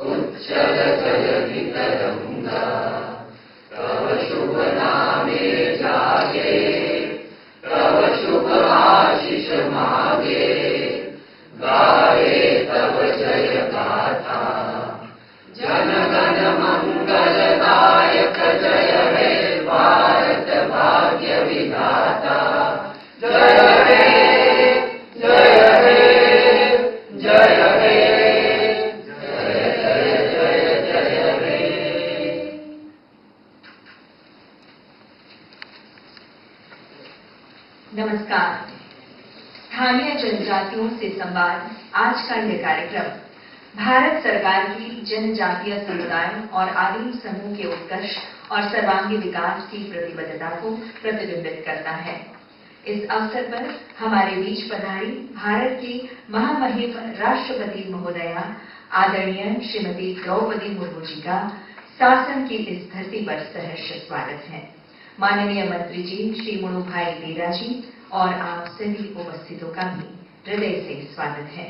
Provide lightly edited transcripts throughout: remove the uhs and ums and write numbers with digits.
उच्चल जयति तरंगा तव शुभ नामे जागे तव शुभ आशीष मांगे गाए तव जय गाथा जन गण मंगलदायक जय हे भारत भाग्य विधाता जय हे जय हे जय हे नमस्कार। स्थानीय जनजातियों से संवाद आज का यह कार्यक्रम भारत सरकार की जनजातीय समुदाय और आदिम समूह के उत्कर्ष और सर्वांगीण विकास की प्रतिबद्धता को प्रतिबिंबित करता है। इस अवसर पर हमारे बीच पधारी भारत की महामहिम राष्ट्रपति महोदया आदरणीय श्रीमती द्रौपदी मुर्मू जी का शासन की इस धरती पर सहर्ष स्वागत है। माननीय मंत्री जी श्री मुणुभाई बेरा जी और आप सभी उपस्थितों का भी हृदय से स्वागत है।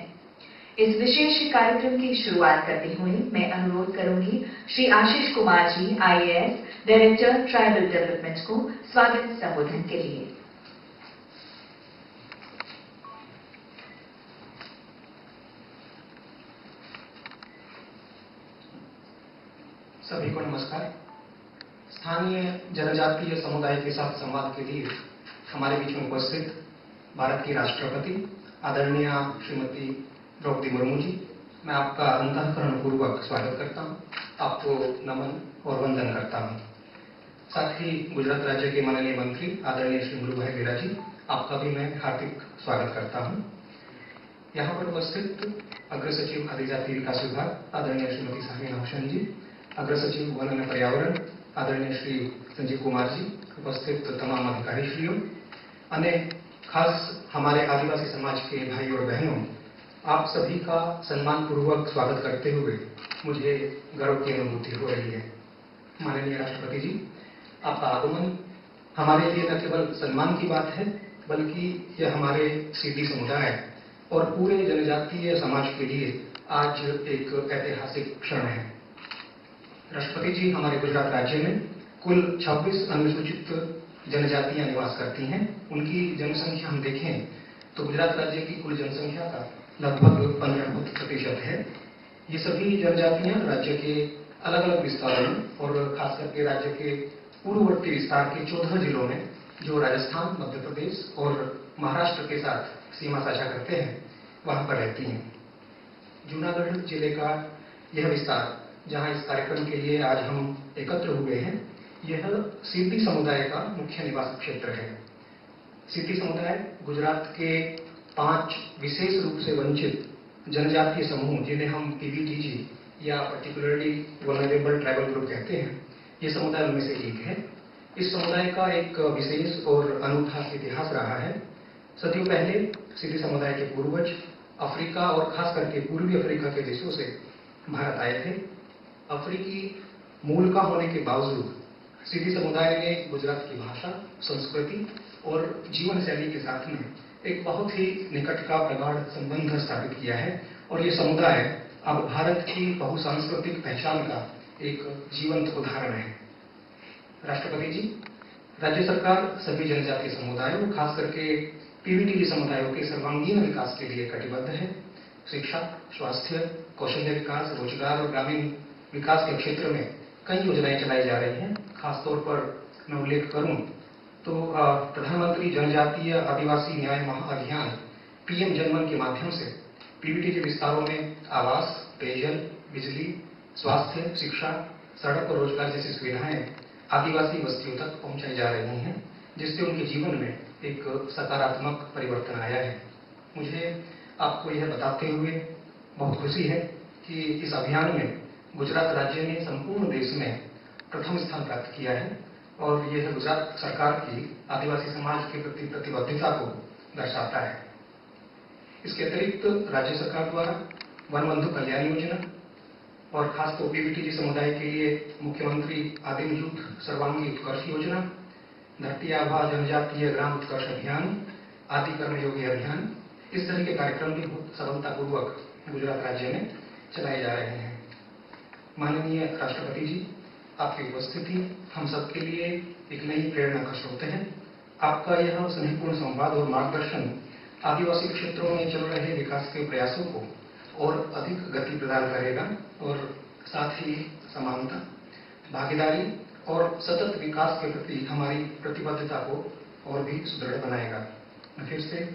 इस विशेष कार्यक्रम की शुरुआत करते हुए मैं अनुरोध करूंगी Shri Ashish Kumar ji IAS director tribal development को स्वागत संबोधन के लिए। सभी को नमस्कार। स्थानीय जनजातीय समुदाय के साथ संवाद के लिए हमारे बीच में उपस्थित भारत की राष्ट्रपति आदरणीय श्रीमती द्रौपदी मुर्मू जी, मैं आपका अंतःकरण पूर्वक स्वागत करता हूं, आपको नमन और वंदन करता हूं। साथ ही गुजरात राज्य के माननीय मंत्री आदरणीय श्री मुणुभाई बेरा जी, आपका भी मैं हार्दिक स्वागत करता हूं। यहाँ पर उपस्थित अग्र सचिव आदिजाति विकास विभाग आदरणीय श्रीमती साहिना हुसैन जी, अग्र सचिव वन एवं पर्यावरण आदरणीय श्री संजीव कुमार जी, उपस्थित तमाम अधिकारी श्रीओ અને खास हमारे आदिवासी समाज के भाई और बहनों, आप सभी का सम्मान पूर्वक स्वागत करते हुए मुझे गर्व की अनुभूति हो रही है। माननीय राष्ट्रपति जी, आपका आगमन हमारे लिए न केवल सम्मान की बात है, बल्कि यह हमारे सीधी समुदाय और पूरे जनजातीय समाज के लिए आज एक ऐतिहासिक क्षण है। राष्ट्रपति जी, हमारे गुजरात राज्य में कुल 26 अनुसूचित जनजातियां निवास करती हैं। उनकी जनसंख्या हम देखें तो गुजरात राज्य की कुल जनसंख्या का लगभग 15% है। ये सभी जनजातियां राज्य के अलग अलग विस्तारों में और खास करके राज्य के पूर्ववर्ती विस्तार के 14 जिलों में, जो राजस्थान, मध्य प्रदेश और महाराष्ट्र के साथ सीमा साझा करते हैं, वहां पर रहती हैं। जूनागढ़ जिले का यह विस्तार, जहां इस कार्यक्रम के लिए आज हम एकत्र हुए हैं, यह सिद्धि समुदाय का मुख्य निवास क्षेत्र है। सिद्धि समुदाय गुजरात के 5 विशेष रूप से वंचित जनजातीय समूह, जिन्हें हम पीवीटीजी या पर्टिकुलरली वल्नरेबल ट्राइबल ग्रुप कहते हैं, ये समुदाय उनमें से एक है। इस समुदाय का एक विशेष और अनूठा इतिहास रहा है। सदियों पहले सिद्धि समुदाय के पूर्वज अफ्रीका और खास करके पूर्वी अफ्रीका के देशों से भारत आए थे। अफ्रीकी मूल का होने के बावजूद सिद्धि समुदाय ने गुजरात की भाषा, संस्कृति और जीवन शैली के साथ में एक बहुत ही निकट का प्रगाढ़ संबंध स्थापित किया है और ये समुदाय अब भारत की बहुसांस्कृतिक पहचान का एक जीवंत उदाहरण है। राष्ट्रपति जी, राज्य सरकार सभी जनजातीय समुदायों, खास करके पीवीटीजी समुदायों के सर्वांगीण विकास के लिए कटिबद्ध है। शिक्षा, स्वास्थ्य, कौशल्य विकास, रोजगार और ग्रामीण विकास के क्षेत्र में कई योजनाएं चलाई जा रही हैं। खासतौर पर मैं उल्लेख करूं तो प्रधानमंत्री जनजातीय आदिवासी न्याय महाअभियान पीएम जनमन के माध्यम से पीवीटीजी विस्तारों में आवास, पेयजल, बिजली, स्वास्थ्य, शिक्षा, सड़क और रोजगार जैसी सुविधाएं आदिवासी बस्तियों तक पहुंचाई जा रही हैं, जिससे उनके जीवन में एक सकारात्मक परिवर्तन आया है। मुझे आपको यह बताते हुए बहुत खुशी है कि इस अभियान में गुजरात राज्य ने संपूर्ण देश में प्रथम स्थान प्राप्त किया है और यह गुजरात सरकार की आदिवासी समाज के प्रति प्रतिबद्धता को दर्शाता है। इसके अतिरिक्त राज्य सरकार द्वारा वन बंधु कल्याण योजना और खासतौर पीवीटीजी समुदाय के लिए मुख्यमंत्री आदिम यूथ सर्वांगीण उत्कर्ष योजना, धरती आभा जनजातीय ग्राम उत्कर्ष अभियान, आदि कर्मयोगी अभियान, इस तरह के कार्यक्रम भी बहुत सफलतापूर्वक गुजरात राज्य में चलाए जा रहे हैं। माननीय राष्ट्रपति जी, आपकी उपस्थिति हम सबके लिए एक नई प्रेरणा का स्रोत है। आपका यह स्नेहपूर्ण संवाद और मार्गदर्शन आदिवासी क्षेत्रों में चल रहे विकास के प्रयासों को और अधिक गति प्रदान करेगा और साथ ही समानता, भागीदारी और सतत विकास के प्रति हमारी प्रतिबद्धता को और भी सुदृढ़ बनाएगा। मैं फिर से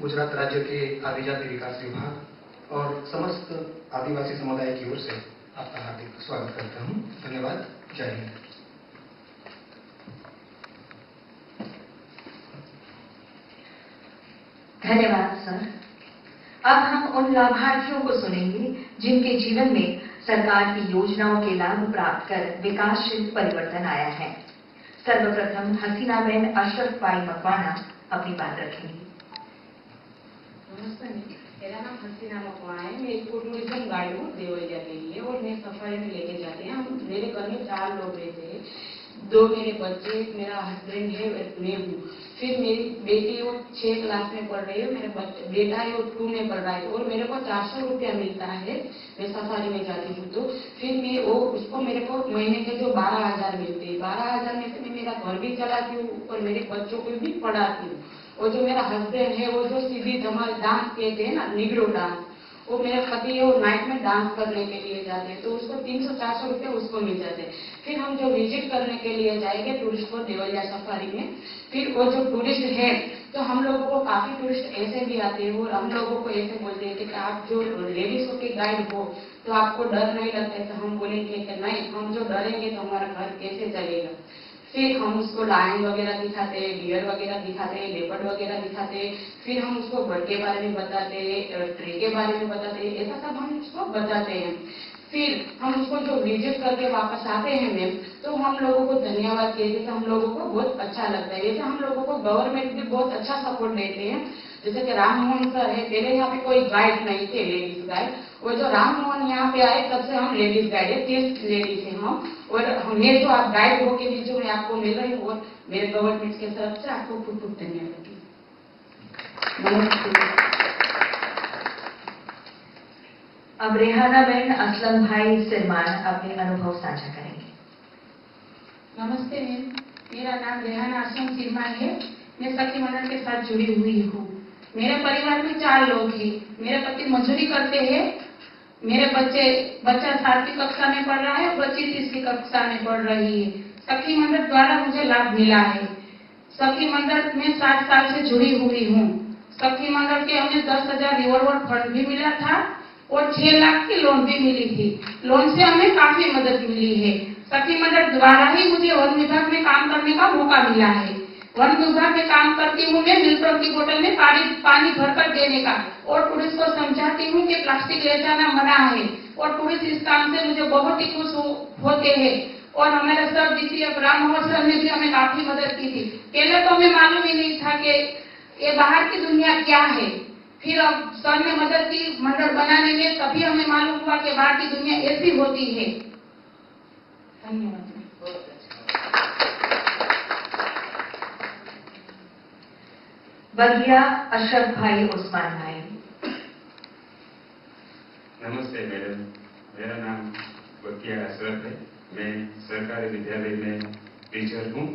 गुजरात राज्य के आदिजाति विकास विभाग और समस्त आदिवासी समुदाय की ओर से आपका हार्दिक स्वागत करता हूं। धन्यवाद। जय हिंद। धन्यवाद सर। अब हम उन लाभार्थियों को सुनेंगे जिनके जीवन में सरकार की योजनाओं के लाभ प्राप्त कर विकासशील परिवर्तन आया है। सर्वप्रथम हसीनाबेन अशरफ भाई मकवाना अपनी बात रखेंगी। नमस्ते, मेरा नाम हसीना मकवाना है। मैं इको टूरिज्म गाइड हूँ देवरिया के लिए और मैं सफारी में लेके जाते हैं। हम मेरे घर में 4 लोग रहते हैं, 2 मेरे बच्चे, मेरा हस्बैंड है, मैं हूँ। फिर मेरी बेटी वो 6 क्लास में पढ़ रही है, मेरा बेटा है वो 2 में पढ़ रहा है और मेरे को 400 रुपया मिलता है मैं सफारी में जाती हूँ। तो फिर मैं उसको मेरे को महीने के जो 12,000 मिलते हैं, 12,000 में से मैं मेरा घर भी चलाती हूँ और मेरे बच्चों को भी पढ़ाती हूँ। और जो मेरा हस्बैंड है वो जो सीधी धमाल डांस कहते हैं ना, निग्रो डांस, वो मेरे पति है वो नाइट में डांस करने के लिए जाते हैं, तो उसको 300-400 रुपये उसको मिल जाते हैं। फिर हम जो विजिट करने के लिए जाएंगे टूरिस्ट को देवरिया सफारी में, फिर वो जो टूरिस्ट है तो हम लोगों को काफी टूरिस्ट ऐसे भी आते हैं और हम लोगों को ऐसे बोलते हैं कि आप जो लेडीजों के गाइड हो तो आपको डर नहीं लगता है। तो हम बोलेंगे कि नहीं, हम जो डरेंगे तो हमारा घर कैसे चलेगा। फिर हम उसको लायन वगैरह दिखाते हैं, डियर वगैरह दिखाते हैं, लेपर्ड वगैरह दिखाते हैं। फिर हम उसको बर्ड के बारे में बताते हैं, ट्री के बारे में बताते हैं, ऐसा सब हम उसको बताते हैं। फिर हम उसको जो विजिट करके वापस आते हैं मैम, तो हम लोगों को धन्यवाद कहते तो हम लोगों को बहुत अच्छा लगता है। जैसे हम लोगों को गवर्नमेंट भी बहुत अच्छा सपोर्ट देते हैं। जैसे कि राम मोहन सर है, पहले यहाँ पे कोई गाइड नहीं थे, लेडीज गाइड। और जो राम मोहन यहाँ पे आए तब से हम लेडीज गाइड है, 30 लेडीज है हम। और हमें जो आप गाइड हो के बीच में आपको मिल रही हूँ और मेरे गवर्नमेंट की तरफ से आपको खूब खूब धन्यवाद। नमस्ते। अब रेहानाबेन असलम भाई सिरमान अपने अनुभव साझा करेंगे। नमस्ते मैम, मेरा नाम रेहाना असलम सिरमान है। मैं सखी मंडल के साथ जुड़ी हुई हूँ। मेरे परिवार में 4 लोग हैं। मेरे पति मजदूरी करते हैं, मेरे बच्चा 7वीं कक्षा में पढ़ रहा है, बच्ची 3री कक्षा में पढ़ रही है। सखी मंडल द्वारा मुझे लाभ मिला है। सखी मंडल में 7 साल से जुड़ी हुई हूँ। सखी मंडल के हमें 10,000 रिवॉल्वर फंड भी मिला था और 6 लाख की लोन भी मिली थी। लोन से हमें काफी मदद मिली है। सखी मंडल द्वारा ही मुझे वन विभाग में काम करने का मौका मिला है। वन विभाग में काम करती हूँ मैं, मिल्टन की बोतल में पानी भरकर देने का, और टूरिस्ट को समझाती हूँ कि प्लास्टिक ले जाना मना है। और टूरिस्ट इस काम से मुझे बहुत ही खुश होते हैं। और हमारे सर द्वितीय राममोहन सर ने भी हमें काफी मदद की थी। पहले तो हमें मालूम ही नहीं था कि ये बाहर की दुनिया क्या है। फिर अब सर ने मदद की मंडल बनाने में, तभी हमें मालूम हुआ कि बाहर की दुनिया ऐसी होती है। धन्यवाद। बगिया अशरफ भाई उस्मान भाई। नमस्ते मैडम, मेरा नाम बगिया अशरफ है। मैं सरकारी विद्यालय में टीचर हूँ।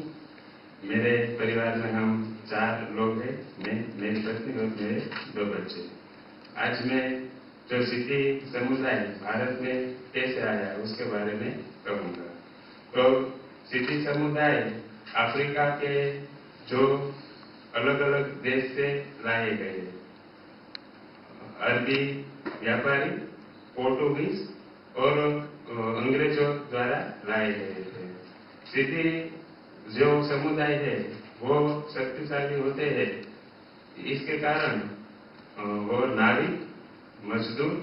मेरे परिवार में हम 4 लोग हैं, मैं, मेरी पत्नी और मेरे 2 बच्चे। आज मैं जो सिद्धि समुदाय भारत में कैसे आया उसके बारे में कहूँगा। तो सिद्धि समुदाय अफ्रीका के जो अलग अलग देश से लाए गए अरबी व्यापारी, पोर्टुगीज और अंग्रेजों द्वारा लाए गए थे। सिद्धि जो समुदाय है वो शक्तिशाली होते हैं। इसके कारण वो नाविक, मजदूर,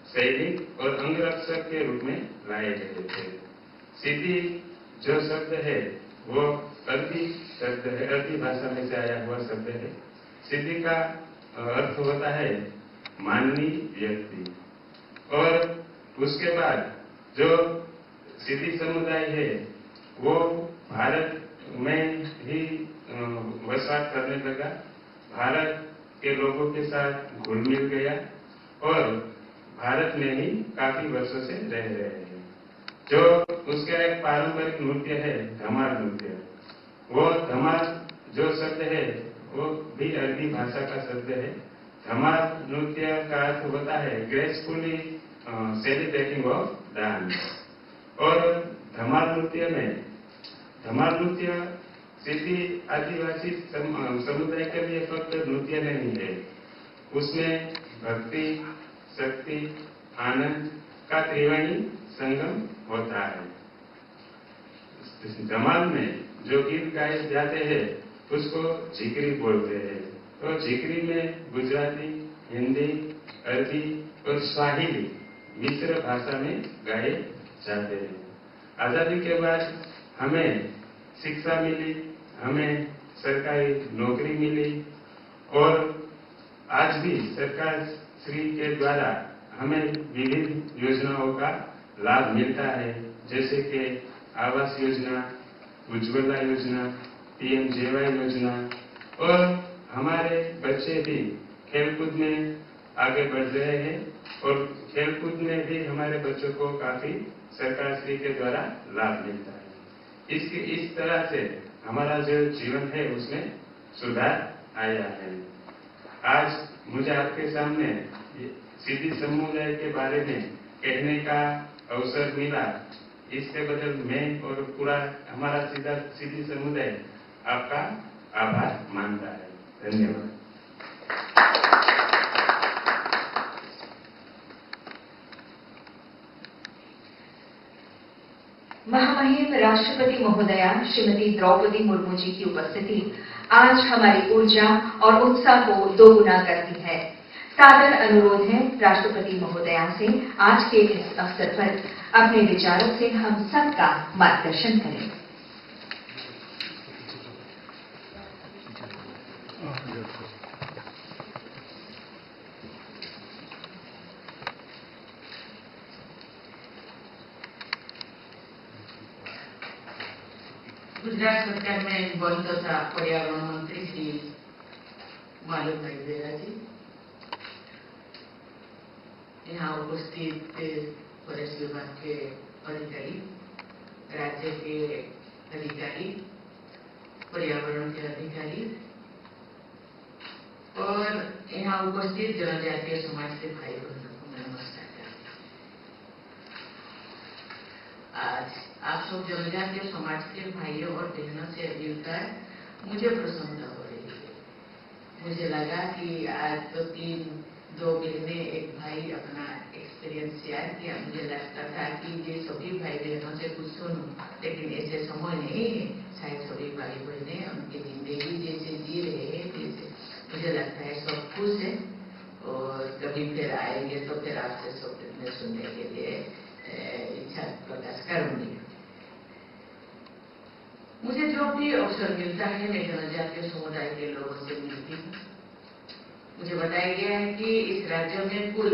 सैनिक और अंगरक्षक के रूप में लाए गए थे। सिद्धि जो शब्द है वो अरबी शब्द है, अरबी भाषा में से आया हुआ शब्द है। सिद्धि का अर्थ होता है माननीय व्यक्ति। और उसके बाद जो सिद्धि समुदाय है वो भारत में ही बसवास करने लगा, भारत के लोगों के साथ घुल मिल गया और भारत में ही काफी वर्षों से रह रहे हैं। जो उसका एक पारंपरिक नृत्य है धमाल नृत्य। वो धमाल जो शब्द है वो भी अरबी भाषा का शब्द है। धमाल नृत्य का अर्थ होता है ग्रेसफुली सेलिब्रेटिंग ऑफ डांस। और धमाल नृत्य सिद्धि आदिवासी समुदाय के लिए फक्त नृत्य नहीं है, उसमें भक्ति, शक्ति, आनंद का त्रिवेणी संगम होता है। धमाल में जो गीत गाए जाते हैं उसको झिकरी बोलते हैं। तो झिकरी में गुजराती, हिंदी, अरबी और स्वाहिली मिश्र भाषा में गाए जाते हैं। आजादी के बाद हमें शिक्षा मिली, हमें सरकारी नौकरी मिली और आज भी सरकार श्री के द्वारा हमें विभिन्न योजनाओं का लाभ मिलता है, जैसे कि आवास योजना, उज्ज्वला योजना, पीएमजेवाई योजना। और हमारे बच्चे भी खेलकूद में आगे बढ़ रहे हैं और खेलकूद में भी हमारे बच्चों को काफी सरकार श्री के द्वारा लाभ मिलता है। इस तरह से हमारा जो जीवन है उसमें सुधार आया है। आज मुझे आपके सामने सिद्धि समुदाय के बारे में कहने का अवसर मिला, इसके बदल मैं और पूरा हमारा सिद्धि समुदाय आपका आभार मानता है। धन्यवाद। महामहिम राष्ट्रपति महोदया श्रीमती द्रौपदी मुर्मू जी की उपस्थिति आज हमारी ऊर्जा और उत्साह को दोगुना करती है। सादर अनुरोध है राष्ट्रपति महोदया से आज के इस अवसर पर अपने विचारों से हम सबका मार्गदर्शन करें। गुजरात सरकार में वन तथा पर्यावरण मंत्री श्री मालूम भाई बेरा जी, यहाँ उपस्थित फॉरेस्ट विभाग के अधिकारी, राज्य के अधिकारी, पर्यावरण के अधिकारी और यहाँ उपस्थित जनजातीय समाज के भाई बहनों को मैं नमस्कार करती हूँ। आज आप सब जनजातीय समाज के भाइयों और बहनों से मिलकर मुझे प्रसन्नता हो रही है। मुझे लगा कि आज तो 2 महीने एक भाई अपना एक्सपीरियंस शेयर किया। मुझे लगता था कि ये सभी भाई बहनों से कुछ सुनूं, लेकिन ऐसे समय नहीं है। शायद सभी भाई बहनें उनकी जिंदगी जैसे जी रहे हैं, जैसे मुझे लगता है सब खुश है और कभी फिर आएंगे तो फिर आपसे सब में सुनने के लिए इच्छा प्रकाश करूंगी। मुझे जो भी अवसर मिलता है मैं जनजातीय समुदाय के लोगों से मिलती हूँ। मुझे बताया गया है कि इस राज्य में कुल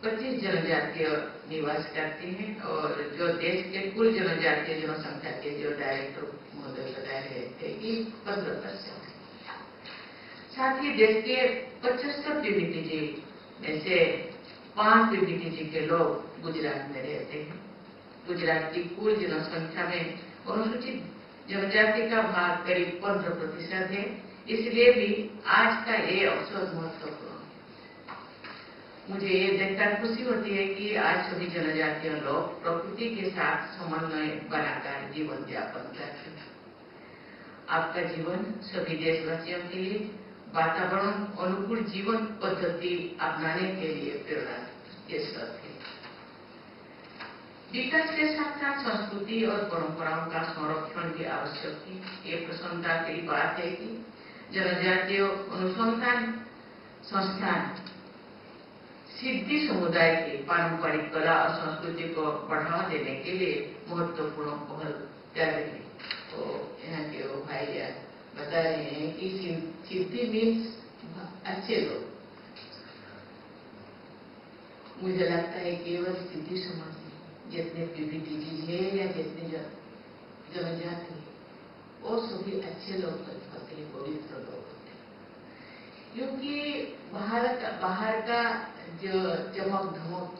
25 जनजातीय निवास करती हैं और जो देश के कुल जनजातीय जनसंख्या के जो डायरेक्टर महोदय बता रहे थे कि 15%। साथ ही देश के 75 पीबीटीजी में से 5 पीबीटीजी के लोग गुजरात में रहते हैं। गुजरात की कुल जनसंख्या में अनुसूचित जनजाति का भाग करीब 15% है। इसलिए भी आज का ये अवसर महत्वपूर्ण है। मुझे ये देखकर खुशी होती है कि आज सभी जनजातीय लोग प्रकृति के साथ समन्वय बनाकर जीवन यापन करते हैं। आपका जीवन सभी देशवासियों के लिए वातावरण अनुकूल जीवन पद्धति अपनाने के लिए प्रेरणा के स्रोत है। विकास के साथ साथ संस्कृति और परंपराओं का संरक्षण भी आवश्यक है। ये प्रसन्नता की बात है कि जनजातीय अनुसंधान संस्थान सिद्धि समुदाय की पारंपरिक कला और संस्कृति को बढ़ावा देने के लिए महत्वपूर्ण पहल कर रही है। तो यहाँ के वो भाई बता रहे हैं कि सिद्धि मीन्स अच्छे लोग। मुझे लगता है केवल सिद्धि समाज जितने पीबीटीजी है या जितने जनजाति है वो सभी अच्छे लोग होते हैं, पवित्र लोग होते हैं। क्योंकि बाहर का जो चमक धमक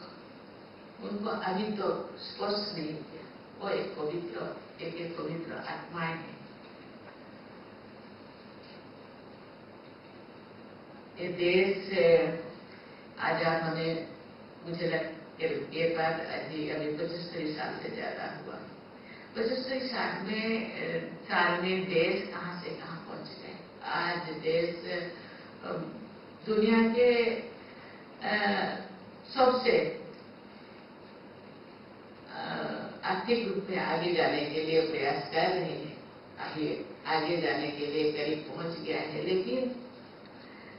उनको अभी तो स्पर्श नहीं किया। वो एक पवित्र आत्माएं हैं। ये देश आजाद होने मुझे ये बात अभी 75 साल से ज्यादा हुआ। 75 साल में देश कहाँ से कहाँ पहुंच गए। आज देश दुनिया के सबसे आर्थिक रूप में आगे जाने के लिए प्रयास कर रहे हैं। अभी आगे जाने के लिए करीब पहुंच गया है। लेकिन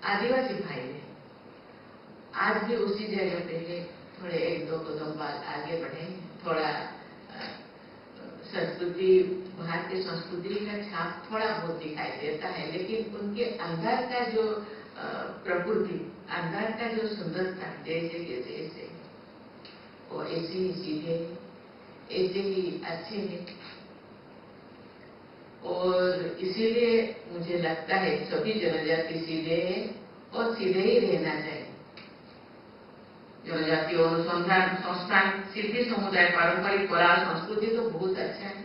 आदिवासी भाई ने आज भी उसी जगह पे है। थोड़े 1-2 कदम बाद आगे बढ़े। थोड़ा संस्कृति, भारतीय संस्कृति का छाप थोड़ा बहुत दिखाई देता है, लेकिन उनके अंदर का जो प्रकृति, अंदर का जो सुंदरता जैसे के जैसे वो ऐसे ही सीधे, ऐसे ही अच्छे हैं। और इसीलिए मुझे लगता है सभी जनजाति सीधे हैं और सीधे ही रहना चाहिए। जनजाति अनुसंधान संस्थान सिद्धि समुदाय पारंपरिक कला संस्कृति तो बहुत अच्छा है।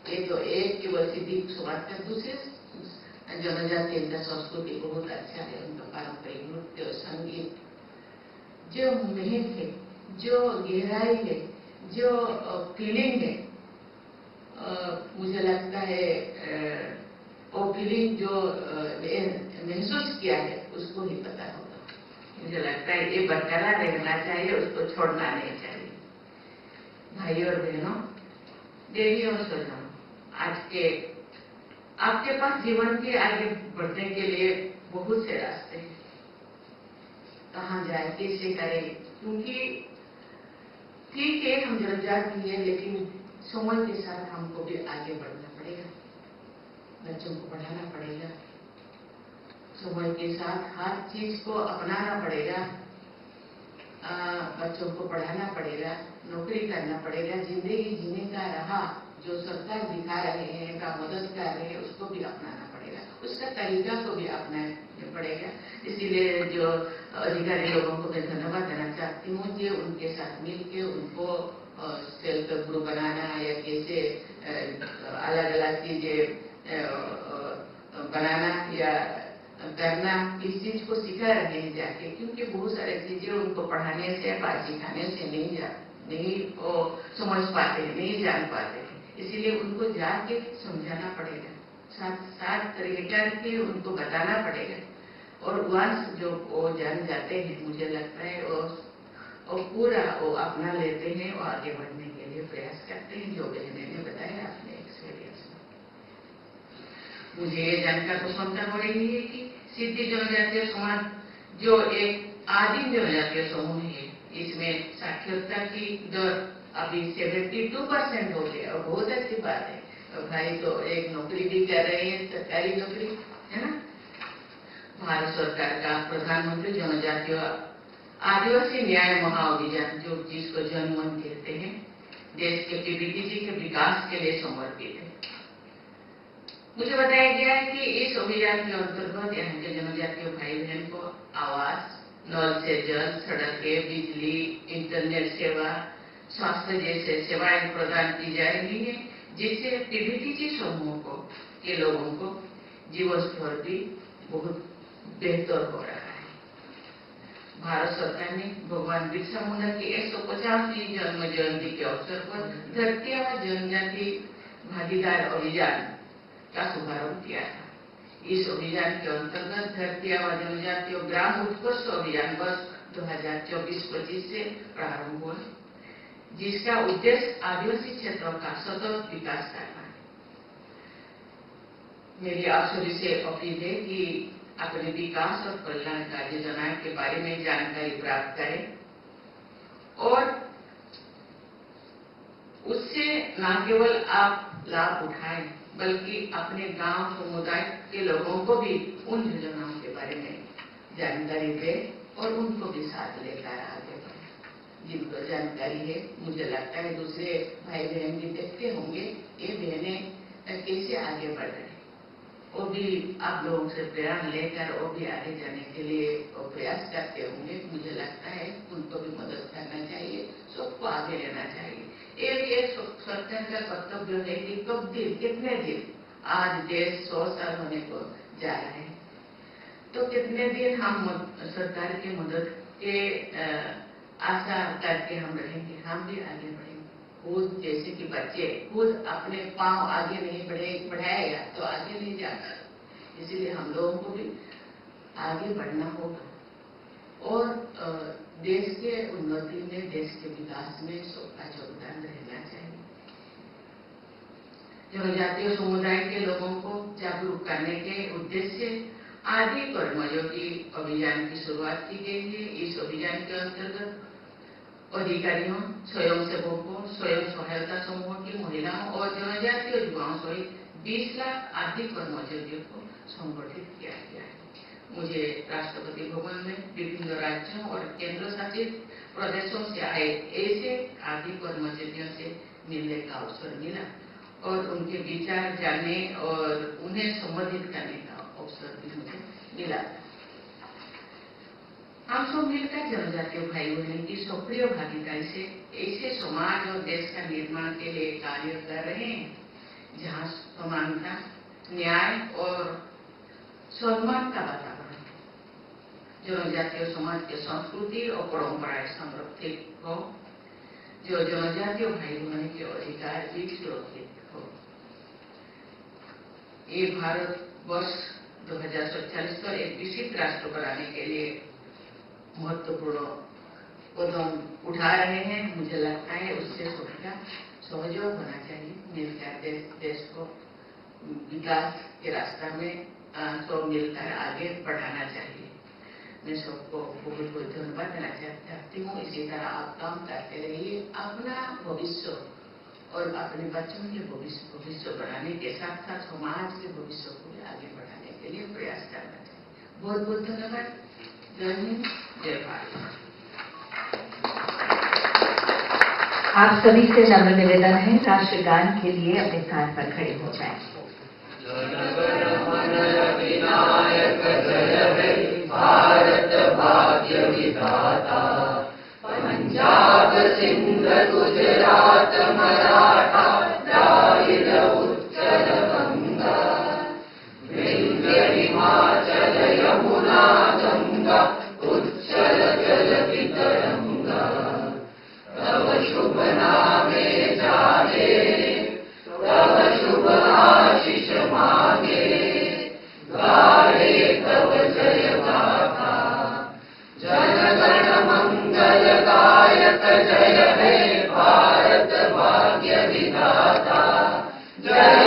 ये तो एक केवल सिद्धि समाज का, दूसरे जनजाति का संस्कृति बहुत अच्छा है। उनका पारंपरिक नृत्य, संगीत, जो महक है, जो गहराई है, जो फीलिंग है, मुझे लगता है वो फीलिंग जो महसूस किया है उसको ही पता होगा। मुझे लगता है ये बरकरार रहना चाहिए, उसको छोड़ना नहीं चाहिए। भाई और बहनों, देवी और स्वजनों, आज के आपके पास जीवन के आगे बढ़ने के लिए बहुत से रास्ते हैं। कहाँ जाए, कैसे करें, क्योंकि ठीक है हम जनजाति है, लेकिन समय के साथ हमको भी आगे बढ़ना पड़ेगा। बच्चों को पढ़ाना पड़ेगा, समय के साथ हर चीज को अपनाना पड़ेगा। बच्चों को पढ़ाना पड़ेगा, नौकरी करना पड़ेगा। जिंदगी जीने का राह जो सरकार दिखा रहे हैं, का मदद कर रहे हैं, उसको भी अपनाना पड़ेगा, उसका तरीका को भी अपनाना पड़ेगा। इसीलिए जो अधिकारी लोगों को मैं धन्यवाद देना चाहती हूँ कि उनके साथ मिलकर उनको सेल्फ ग्रुप बनाना या कैसे अलग अलग चीजें बनाना या करना, इस चीज को सिखा रहे हैं जाके। क्योंकि बहुत सारी चीजें उनको पढ़ाने से, बात सिखाने से नहीं वो समझ पाते हैं, नहीं जान पाते हैं। इसीलिए उनको जाके समझाना पड़ेगा, साथ रह के उनको बताना पड़ेगा। और वंश जो वो जान जाते हैं, मुझे लगता है वो पूरा वो अपना लेते हैं और आगे बढ़ने के लिए प्रयास करते हैं। जो बहने ने बताया अपने एक्सपीरियंस में, मुझे ये जानकर प्रसन्नता हो रही है कि सिद्धि जनजातीय समाज जो एक आदिम जनजातीय समूह है, इसमें साक्षरता की दर अभी 72% हो गया और बहुत अच्छी बात है। और भाई तो एक नौकरी भी कर रहे हैं, सरकारी नौकरी है ना। भारत सरकार का प्रधानमंत्री जनजातीय आदिवासी न्याय महाअभियान, जो जिसको जनमन कहते हैं, देश के पीडीटीजी के विकास के लिए समर्पित है। मुझे बताया गया है कि इस अभियान के अंतर्गत यहाँ के जनजातीय भाई बहन को आवास, नल से जल, सड़कें, बिजली, इंटरनेट सेवा, स्वास्थ्य जैसे सेवाएं प्रदान की जा रही है, जिससे पीडीटीजी समूह को के लोगों को जीवन स्तर भी बहुत बेहतर हो रहा है। भारत सरकार ने भगवान बिरसा मुंडा की 150वीं जन्म जयंती के अवसर पर धरती आबा जनजाति भागीदार अभियान का शुभारंभ किया था। इस अभियान के अंतर्गत धरती आबा जनजातीय ग्राम उत्कर्ष अभियान वर्ष 2024-25 से प्रारंभ हुआ, जिसका उद्देश्य आदिवासी क्षेत्रों का सतत विकास करना है। मेरी आप सभी से अपील है कि अपने विकास और कल्याणकारी योजनाओं के बारे में जानकारी प्राप्त करें और उससे न केवल आप लाभ उठाएं, बल्कि अपने गांव समुदाय के लोगों को भी उन योजनाओं के बारे में जानकारी दें और उनको भी साथ लेकर आगे बढ़ें। जिनको जानकारी है, मुझे लगता है दूसरे भाई बहन भी देखते होंगे ये बहनें कैसे आगे बढ़ रहे हैं। वो भी आप लोगों से प्रेरणा लेकर वो भी आगे जाने के लिए वो प्रयास करते होंगे। मुझे लगता है उनको भी मदद करना चाहिए, सबको आगे लेना चाहिए। ये भी एक सरकार का कर्तव्य है कि कब दिन कितने दिन, आज देश 100 साल होने को जा रहा है, तो कितने दिन हम सरकार की मदद के आशा करके हम रहेंगे, हम भी आगे बढ़ेंगे। खुद जैसे कि बच्चे खुद अपने पांव आगे नहीं बढ़ाएगा तो आगे नहीं जाता, इसीलिए हम लोगों को भी आगे बढ़ना होगा और देश के उन्नति में, देश के विकास में सबका योगदान रहना चाहिए। जनजातीय समुदाय के लोगों को जागरूक करने के उद्देश्य आदि कर्मयोगी अभियान की शुरुआत की गई है। इस अभियान के अंतर्गत अधिकारियों, स्वयंसेवकों, स्वयं सहायता समूह की महिलाओं और जनजातीय युवाओं सहित 20 लाख आदि कर्मयोगियों को संगठित किया गया है। मुझे राष्ट्रपति भवन में विभिन्न राज्यों और केंद्र शासित प्रदेशों से आए ऐसे आदि कर्मयोगियों से मिलने का अवसर मिला और उनके विचार जानने और उन्हें संबोधित करने का अवसर भी मुझे मिला। हम सब मिलकर जनजातीय भाई बहन की सक्रिय भागीदारी से ऐसे समाज और देश का निर्माण के लिए कार्य कर रहे हैं जहां समानता, न्याय और सम्मान का वातावरण, जनजातीय समाज की संस्कृति और परंपराएं संरक्षित हो, जो जनजातीय भाई बहन के अधिकार भी सुरक्षित हो। ये भारत वर्ष 2047 पर एक विकसित राष्ट्र बनाने के लिए महत्वपूर्ण कदम उठा रहे हैं। मुझे लगता है उससे सबका सहयोग होना चाहिए, मिलकर देश को विकास के रास्ता में सब मिलकर आगे बढ़ाना चाहिए। मैं सबको बहुत बहुत धन्यवाद देना चाहती हूँ। इसी तरह आप काम करते रहिए, अपना भविष्य और अपने बच्चों के भविष्य बढ़ाने के साथ साथ समाज के भविष्य को भी आगे बढ़ाने के लिए प्रयास करना चाहिए। बहुत बहुत धन्यवाद। जय हिंद, जय भारत। आप सभी से नम्र निवेदन है, राष्ट्रगान के लिए अपने स्थान पर खड़े हो जाएं। भारत भाग्य विधाता, पंजाब सिंध गुजरात मराठा द्राविड़ उत्कल गंगा, विंध्य हिमाचल यमुना गंगा उच्चल जलधि तरंगा, तव शुभ नामे जागे, तव शुभ आशीष मांगे, गाहे तव जय गाथा, जन गण मंगल गायक जय हे भारत भाग्य विधाता, जय